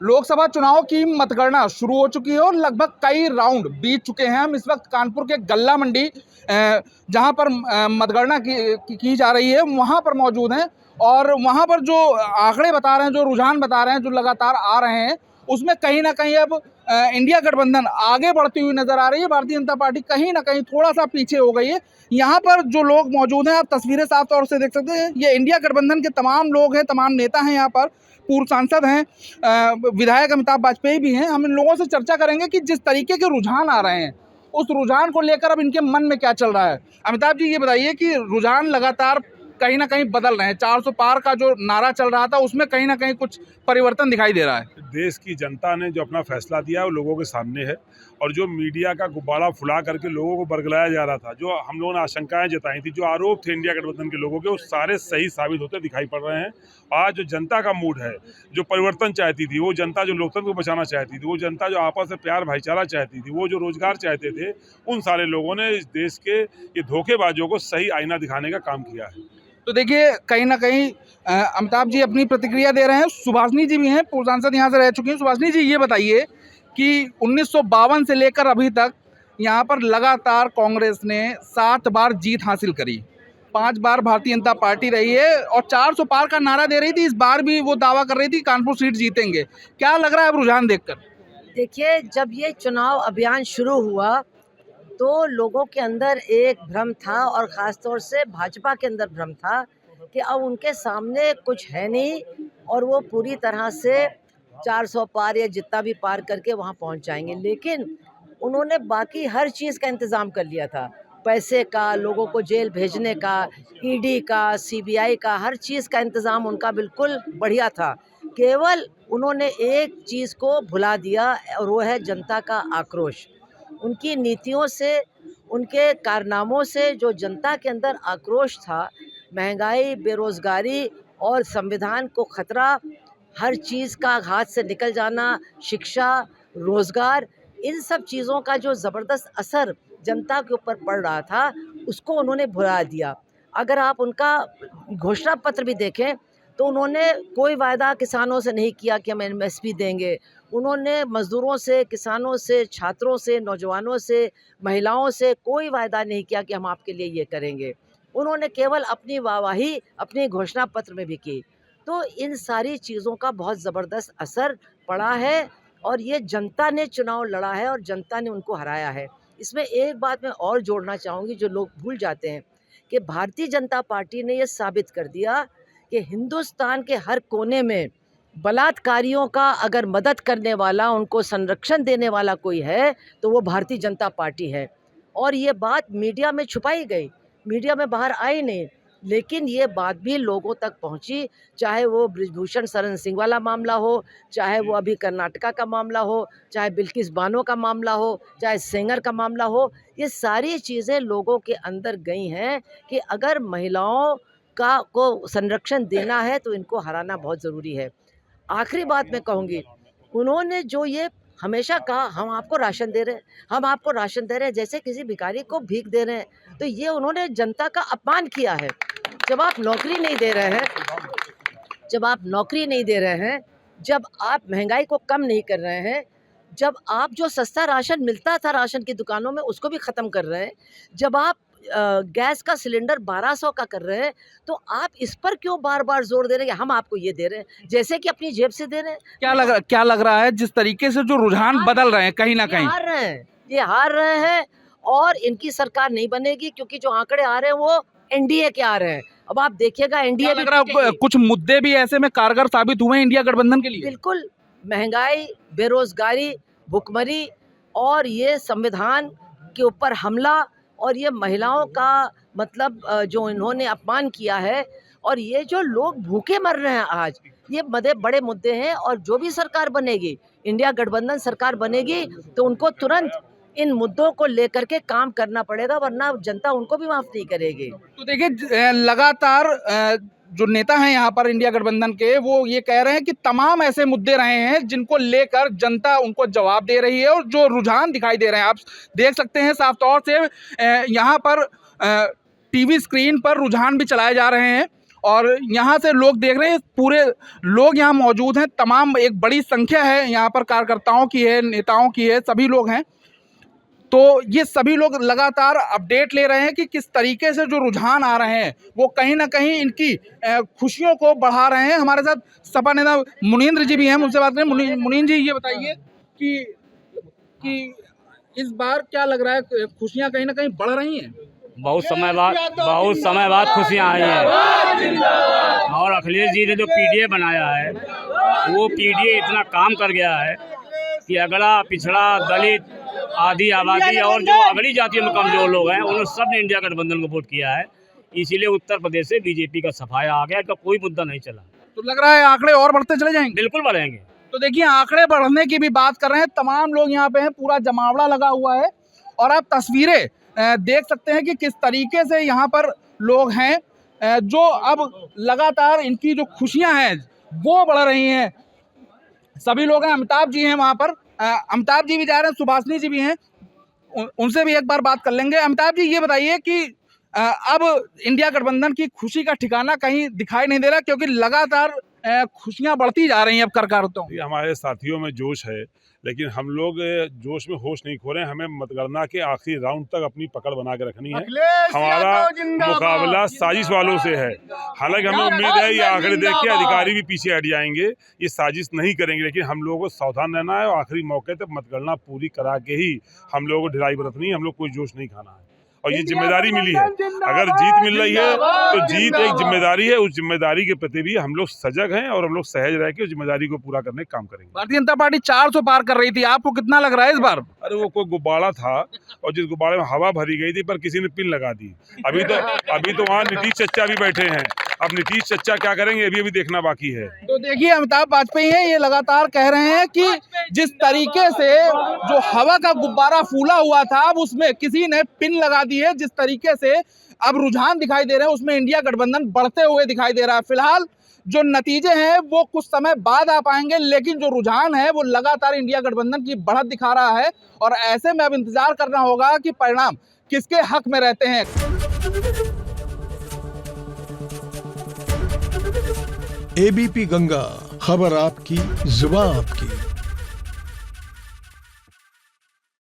लोकसभा चुनाव की मतगणना शुरू हो चुकी है और लगभग कई राउंड बीत चुके हैं। हम इस वक्त कानपुर के गल्ला मंडी जहां पर मतगणना की जा रही है वहां पर मौजूद हैं और वहां पर जो आंकड़े बता रहे हैं, जो रुझान बता रहे हैं, जो लगातार आ रहे हैं, उसमें कहीं ना कहीं अब इंडिया गठबंधन आगे बढ़ती हुई नजर आ रही है। भारतीय जनता पार्टी कहीं ना कहीं थोड़ा सा पीछे हो गई है। यहाँ पर जो लोग मौजूद हैं, आप तस्वीरें साफ तौर से देख सकते हैं, ये इंडिया गठबंधन के तमाम लोग हैं, तमाम नेता हैं। यहाँ पर पूर्व सांसद हैं, विधायक अमिताभ वाजपेयी भी हैं। हम इन लोगों से चर्चा करेंगे कि जिस तरीके के रुझान आ रहे हैं उस रुझान को लेकर अब इनके मन में क्या चल रहा है। अमिताभ जी, ये बताइए कि रुझान लगातार कहीं ना कहीं बदल रहे हैं। 400 पार का जो नारा चल रहा था उसमें कहीं ना कहीं कुछ परिवर्तन दिखाई दे रहा है। देश की जनता ने जो अपना फैसला दिया है वो लोगों के सामने है और जो मीडिया का गुब्बारा फुला करके लोगों को बरगलाया जा रहा था, जो हम लोगों ने आशंकाएं जताई थी, जो आरोप थे इंडिया गठबंधन के लोगों के, वो सारे सही साबित होते दिखाई पड़ रहे हैं। आज जो जनता का मूड है, जो परिवर्तन चाहती थी, वो जनता जो लोकतंत्र को बचाना चाहती थी, वो जनता जो आपस में प्यार भाईचारा चाहती थी, वो जो रोजगार चाहते थे, उन सारे लोगों ने इस देश के ये धोखेबाजों को सही आईना दिखाने का काम किया है। तो देखिए, कहीं ना कहीं अमिताभ जी अपनी प्रतिक्रिया दे रहे हैं। सुभाषनी जी भी हैं, पूर्व सांसद, यहाँ से रह चुकी हैं। सुभाषनी जी, ये बताइए कि 1952 से लेकर अभी तक यहाँ पर लगातार कांग्रेस ने 7 बार जीत हासिल करी, 5 बार भारतीय जनता पार्टी रही है और 400 पार का नारा दे रही थी। इस बार भी वो दावा कर रही थी कानपुर सीट जीतेंगे। क्या लग रहा है अब रुझान देखकर? देखिए, जब ये चुनाव अभियान शुरू हुआ तो लोगों के अंदर एक भ्रम था और ख़ास तौर से भाजपा के अंदर भ्रम था कि अब उनके सामने कुछ है नहीं और वो पूरी तरह से 400 पार या जितना भी पार करके वहाँ पहुँच जाएंगे। लेकिन उन्होंने बाकी हर चीज़ का इंतज़ाम कर लिया था, पैसे का, लोगों को जेल भेजने का, ईडी का, सीबीआई का, हर चीज़ का इंतज़ाम उनका बिल्कुल बढ़िया था। केवल उन्होंने एक चीज़ को भुला दिया और वो है जनता का आक्रोश। उनकी नीतियों से, उनके कारनामों से जो जनता के अंदर आक्रोश था, महंगाई, बेरोज़गारी और संविधान को खतरा, हर चीज़ का हाथ से निकल जाना, शिक्षा, रोज़गार, इन सब चीज़ों का जो ज़बरदस्त असर जनता के ऊपर पड़ रहा था, उसको उन्होंने भुला दिया। अगर आप उनका घोषणा पत्र भी देखें तो उन्होंने कोई वायदा किसानों से नहीं किया कि हम एमएसपी देंगे। उन्होंने मज़दूरों से, किसानों से, छात्रों से, नौजवानों से, महिलाओं से कोई वायदा नहीं किया कि हम आपके लिए ये करेंगे। उन्होंने केवल अपनी वाहवाही अपने घोषणा पत्र में भी की। तो इन सारी चीज़ों का बहुत ज़बरदस्त असर पड़ा है और ये जनता ने चुनाव लड़ा है और जनता ने उनको हराया है। इसमें एक बात मैं और जोड़ना चाहूँगी जो लोग भूल जाते हैं कि भारतीय जनता पार्टी ने ये साबित कर दिया कि हिंदुस्तान के हर कोने में बलात्कारियों का अगर मदद करने वाला, उनको संरक्षण देने वाला कोई है तो वो भारतीय जनता पार्टी है। और ये बात मीडिया में छुपाई गई, मीडिया में बाहर आई नहीं, लेकिन ये बात भी लोगों तक पहुंची। चाहे वो बृजभूषण शरण सिंह वाला मामला हो, चाहे वो अभी कर्नाटका का मामला हो, चाहे बिल्किस बानो का मामला हो, चाहे सेंगर का मामला हो, ये सारी चीज़ें लोगों के अंदर गई हैं कि अगर महिलाओं को संरक्षण देना है तो इनको हराना बहुत ज़रूरी है। आखिरी बात मैं कहूँगी, उन्होंने जो ये हमेशा कहा हम आपको राशन दे रहे हैं, हम आपको राशन दे रहे हैं, जैसे किसी भिखारी को भीख दे रहे हैं, तो ये उन्होंने जनता का अपमान किया है। जब आप नौकरी नहीं दे रहे हैं, जब आप नौकरी नहीं दे रहे हैं, जब आप महंगाई को कम नहीं कर रहे हैं, जब आप जो सस्ता राशन मिलता था राशन की दुकानों में उसको भी ख़त्म कर रहे हैं, जब आप गैस का सिलेंडर 1200 का कर रहे हैं, तो आप इस पर क्यों बार-बार ज़ोर दे रहे हैं कि हम आपको ये दे रहे हैं, जैसे कि अपनी जेब से दे रहे हैं। क्या लग रहा है जिस तरीके से जो रुझान बदल रहे हैं कहीं ना कहीं? ये हार रहे हैं और इनकी सरकार नहीं बनेगी क्योंकि जो आंकड़े आ रहे हैं वो एनडीए के आ रहे हैं। अब आप देखिएगा एनडीए लग रहा है कुछ मुद्दे भी ऐसे में कारगर साबित हुए इंडिया गठबंधन के लिए। बिल्कुल, महंगाई, बेरोजगारी, भुखमरी और ये संविधान के ऊपर हमला और ये महिलाओं का मतलब जो इन्होंने अपमान किया है और ये जो लोग भूखे मर रहे हैं आज, ये बड़े मुद्दे हैं। और जो भी सरकार बनेगी, इंडिया गठबंधन सरकार बनेगी, तो उनको तुरंत इन मुद्दों को लेकर के काम करना पड़ेगा, वरना जनता उनको भी माफ़ नहीं करेगी। तो देखिए, लगातार जो नेता हैं यहाँ पर इंडिया गठबंधन के, वो ये कह रहे हैं कि तमाम ऐसे मुद्दे रहे हैं जिनको लेकर जनता उनको जवाब दे रही है और जो रुझान दिखाई दे रहे हैं आप देख सकते हैं साफ तौर से। यहाँ पर टीवी स्क्रीन पर रुझान भी चलाए जा रहे हैं और यहाँ से लोग देख रहे हैं, पूरे लोग यहाँ मौजूद हैं, तमाम एक बड़ी संख्या है यहाँ पर, कार्यकर्ताओं की है, नेताओं की है, सभी लोग हैं। तो ये सभी लोग लगातार अपडेट ले रहे हैं कि किस तरीके से जो रुझान आ रहे हैं वो कहीं ना कहीं इनकी खुशियों को बढ़ा रहे हैं। हमारे साथ सपा नेता मुनींद्र जी भी हैं, उनसे बात करें। मुनींद्र जी, ये बताइए कि इस बार क्या लग रहा है, खुशियां कहीं ना कहीं बढ़ रही हैं? बहुत समय बाद खुशियाँ आई हैं। और अखिलेश जी ने जो पीडीए बनाया है, वो पीडीए इतना काम कर गया है कि अगड़ा पिछड़ा दलित आदि आबादी और जो अगड़ी जातियों में कमजोर लोग हैं, उन्होंने सब ने इंडिया गठबंधन को वोट किया है। इसीलिए उत्तर प्रदेश से बीजेपी का सफाया आ गया, इसका कोई मुद्दा नहीं चला। तो लग रहा है आंकड़े और बढ़ते चले जाएंगे? बिल्कुल बढ़ेंगे। तो देखिए, आंकड़े बढ़ने की भी बात कर रहे हैं, तमाम लोग यहाँ पे हैं, पूरा जमावड़ा लगा हुआ है और आप तस्वीरें देख सकते हैं कि किस तरीके से यहाँ पर लोग हैं, जो अब लगातार इनकी जो खुशियाँ हैं वो बढ़ रही हैं। सभी लोग हैं, अमिताभ जी हैं वहाँ पर, अमिताभ जी भी जा रहे हैं, सुभाषनी जी भी हैं, उनसे भी एक बार बात कर लेंगे। अमिताभ जी, ये बताइए कि अब इंडिया गठबंधन की खुशी का ठिकाना कहीं दिखाई नहीं दे रहा, क्योंकि लगातार खुशियां बढ़ती जा रही हैं अब कार्यकर्ताओं। हमारे साथियों में जोश है, लेकिन हम लोग जोश में होश नहीं खो रहे हैं। हमें मतगणना के आखिरी राउंड तक अपनी पकड़ बना के रखनी है। हमारा मुकाबला साजिश वालों से है। हालांकि हमें उम्मीद है ये आंकड़े देख के अधिकारी भी पीछे हट जाएंगे, ये साजिश नहीं करेंगे, लेकिन हम लोगों को सावधान रहना है और आखिरी मौके तक मतगणना पूरी करा के ही हम लोगों को ढिलाई बरतनी है। हम लोग कोई जोश नहीं खाना है और ये जिम्मेदारी मिली है। अगर जीत मिल रही है तो जीत एक जिम्मेदारी है, उस जिम्मेदारी के प्रति भी हम लोग सजग हैं और हम लोग सहज रह के उस जिम्मेदारी को पूरा करने का काम करेंगे। भारतीय जनता पार्टी 400 पार कर रही थी, आपको कितना लग रहा है इस बार? अरे वो कोई गुब्बारा था और जिस गुब्बारे में हवा भरी गई थी पर किसी ने पिन लगा दी। अभी तो वहाँ नीतीश चच्चा भी बैठे हैं, अब नीतीश चच्चा क्या करेंगे अभी देखना बाकी है। तो देखिए, अमिताभ वाजपेयी हैं, ये लगातार कह रहे हैं कि जिस तरीके से जो हवा का गुब्बारा फूला हुआ था, अब उसमें किसी ने पिन लगा दी है। जिस तरीके से अब रुझान दिखाई दे रहे हैं, उसमें इंडिया गठबंधन बढ़ते हुए दिखाई दे रहा है। फिलहाल जो नतीजे हैं वो कुछ समय बाद आ पाएंगे, लेकिन जो रुझान है वो लगातार इंडिया गठबंधन की बढ़त दिखा रहा है और ऐसे में अब इंतजार करना होगा कि परिणाम किसके हक में रहते हैं। एबीपी गंगा, खबर आपकी, जुबान आपकी।